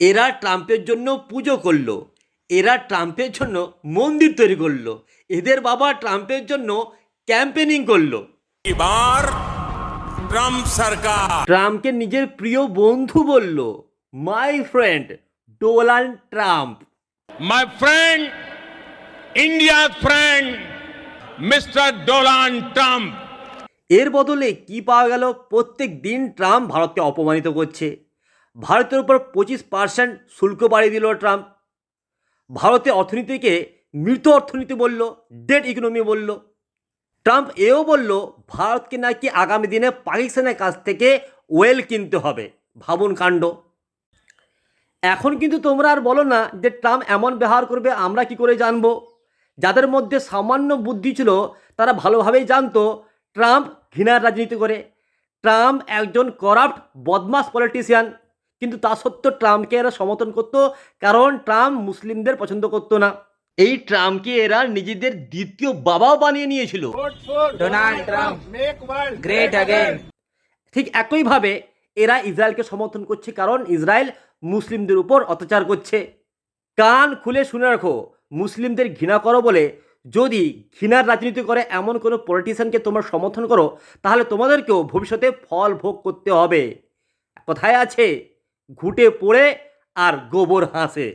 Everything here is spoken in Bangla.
এরা ট্রাম্পের জন্য পুজো করলো, এরা ট্রাম্পের জন্য মন্দির তৈরি করলো, এদের বাবা ট্রাম্পের জন্য ক্যাম্পেনিং করলো। এবার ট্রাম্প সরকার ট্রাম্পকে নিজের প্রিয় বন্ধু বলল, my friend Donald Trump. My friend, ইন্ডিয়ার ফ্রেন্ড মিস্টার ডোনাল্ড ট্রাম্প। এর বদলে কি পাওয়া গেল? প্রত্যেক দিন ট্রাম্প ভারতকে অপমানিত করছে। ভারতের উপর 25% শুল্ক বাড়িয়ে দিল ট্রাম্প। ভারতের অর্থনীতিকে মৃত অর্থনীতি বলল, ডেড ইকোনমি বলল। ট্রাম্প এও বলল ভারতকে নাকি আগামী দিনে পাকিস্তানের কাছ থেকে ওয়েল কিনতে হবে। ভাবুন কাণ্ড। এখন কিন্তু তোমরা আর বলো না যে ট্রাম্প এমন ব্যবহার করবে আমরা কি করে জানবো? যাদের মধ্যে সামান্য বুদ্ধি ছিল তারা ভালোভাবেই জানতো ট্রাম্প ঘৃণার রাজনীতি করে। ট্রাম্প একজন করাপ্ট বদমাস পলিটিশিয়ান, কিন্তু তা সত্ত্বেও ট্রাম্পকে এরা সমর্থন করতো, কারণ ট্রাম্প মুসলিমদের পছন্দ করতো না। এই ট্রাম্পকে এরা নিজেদের দ্বিতীয় বাবাও বানিয়ে নিয়েছিল। Donald Trump great again. ঠিক একইভাবে এরা ইসরায়েলকে সমর্থন করছে, কারণ ইসরায়েল মুসলিমদের উপর অত্যাচার করছে। কান খুলে শুনে রাখো, মুসলিমদের ঘৃণা করো বলে যদি ঘৃণার রাজনীতি করে এমন কোনো পলিটিশিয়ানকে তোমরা সমর্থন করো, তাহলে তোমাদেরকেও ভবিষ্যতে ফল ভোগ করতে হবে। কথায় আছে, ঘুঁটে পোড়ে আর গোবর হাসে।